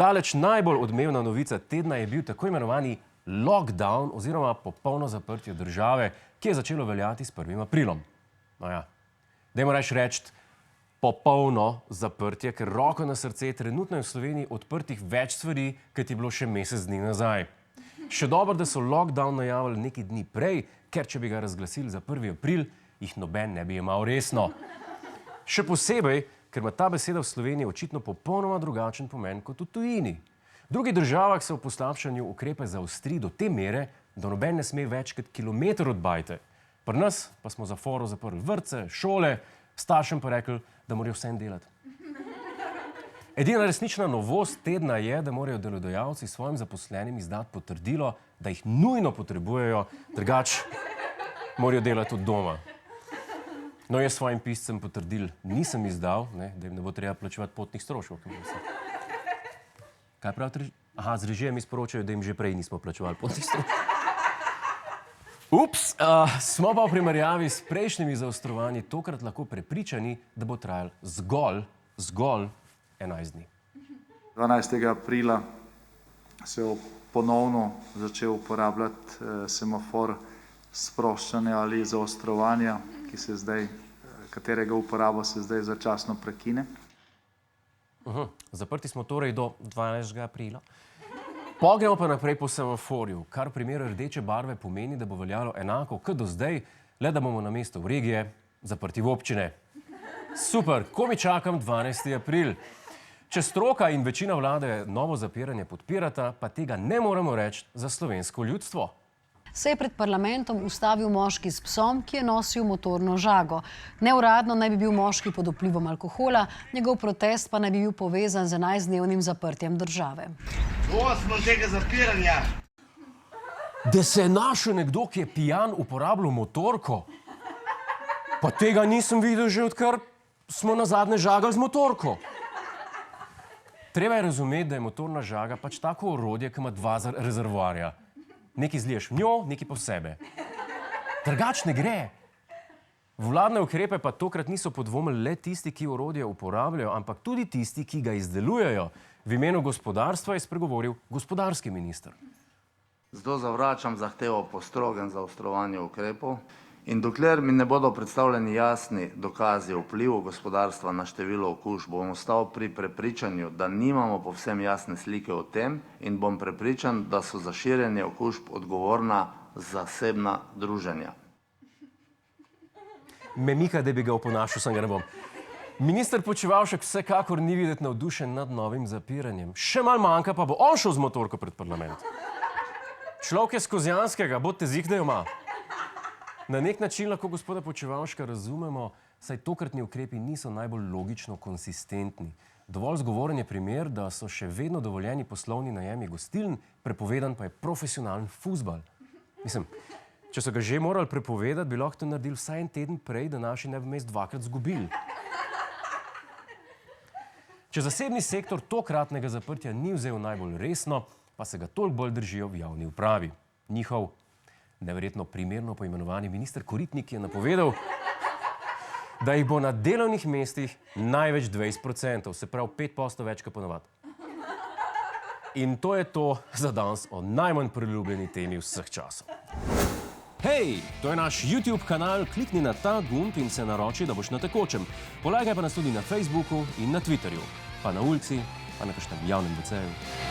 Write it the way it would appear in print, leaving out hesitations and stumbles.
Daleč najbolj odmevna novica tedna je bil tako imenovani lockdown oziroma popolno zaprtje države, ki je začelo veljati s 1. aprilom. No ja, dajmo reči popolno zaprtje, ker roko na srce trenutno je v Sloveniji odprtih več stvari, kot je bilo še mesec dni nazaj. Še dobro, da so lockdown najavili nekaj dni prej, ker če bi ga razglasili za 1. april, jih noben ne bi jemal resno. Še posebej, ker ima ta beseda v Sloveniji očitno popolnoma drugačen pomen kot v tujini. V drugih državah se v poslabšanju ukrepe zaostri do te mere, da noben ne sme več kot kilometer od bajte. Pri nas pa smo za foro zaprli vrtce, šole, staršem pa rekli, da morajo vsem delati. Edina resnična novost tedna je, da morajo delodajalci svojim zaposlenim izdati potrdilo, da jih nujno potrebujejo, drugače morajo delati od doma. No, jaz svojim piscem potrdil nisem izdal, da jim ne bo treba plačevati potnih stroškov. Kaj pravite? Aha, z režijem mi sporočajo, da jim že prej nismo plačevali potnih stroškov. Ups, smo pa v primerjavi s prejšnjimi zaostrovanji tokrat lahko prepričani, da bo trajal zgolj 11 dni. 12. aprila se je ponovno začel uporabljati semafor sproščanja ali zaostrovanja, katerega uporabo se zdaj začasno prekine. Zaprti smo torej do 12. aprila. Pogremo pa naprej po semaforju, kar v primeru rdeče barve pomeni, da bo veljalo enako kot do zdaj, le da bomo namesto v regije zaprti v občine. Super, ko mi čakam 12. april. Če stroka in večina vlade novo zapiranje podpirata, pa tega ne moremo reči za slovensko ljudstvo. Se je pred parlamentom ustavil moški s psom, ki je nosil motorno žago. Neuradno naj bi bil moški pod vplivom alkohola, njegov protest pa naj bi bil povezan z 11-dnevnim zaprtjem države. Smo tega zapiranja. Da se je našel nekdo, ki je pijan uporabljal motorko? Pa tega nisem videl že odkar smo nazadnje žagali z motorko. Treba je razumeti, da je motorna žaga pač tako orodje, ki ima 2 rezervoarja. Nekaj zliješ v njo, nekaj po sebe. Drugače ne gre. Vladne ukrepe pa tokrat niso podvomili le tisti, ki orodje uporabljajo, ampak tudi tisti, ki ga izdelujejo. V imenu gospodarstva je spregovoril gospodarski minister. Zato zavračam zahtevo po strogem zaostrovanju ukrepov in dokler mi ne bodo predstavljeni jasni dokazi o vplivu gospodarstva na število okužb, bom ostal pri prepričanju, da nimamo povsem jasne slike o tem in bom prepričan, da so za širjenje okužb odgovorna zasebna druženja. Me mika, da bi ga oponašal, sem ga ne bom. Minister Počivalšek vsekakor ni videti navdušen nad novim zapiranjem. Še malo manjka, pa bo on šel z motorko pred parlament. Človek je z Kozjanskega, bodite zik, da jo ima. Na nek način lahko gospoda Počivalška razumemo, saj tokratni ukrepi niso najbolj logično konsistentni. Dovolj zgovoren je primer, da so še vedno dovoljeni poslovni najemi gostiln, prepovedan pa je profesionalen fuzbal. Mislim, če so ga že morali prepovedati, bi lahko to naredili vsaj en teden prej, da naši ne bi vmes 2-krat zgubili. Če zasebni sektor tokratnega zaprtja ni vzel najbolj resno, pa se ga toliko bolj držijo v javni upravi. Njihov neverjetno primerno poimenovani minister Koritnik je napovedal, da jih bo na delovnih mestih največ 20%, se pravi 5% več kot ponavadi. In to je to za danes o najmanj priljubljeni temi vseh časov. Hej, to je naš YouTube kanal, klikni na ta gumb in se naroči, da boš na tekočem. Polajkaj pa nas tudi na Facebooku in na Twitterju, pa na ulici, pa na kakšnem javnem WC-ju.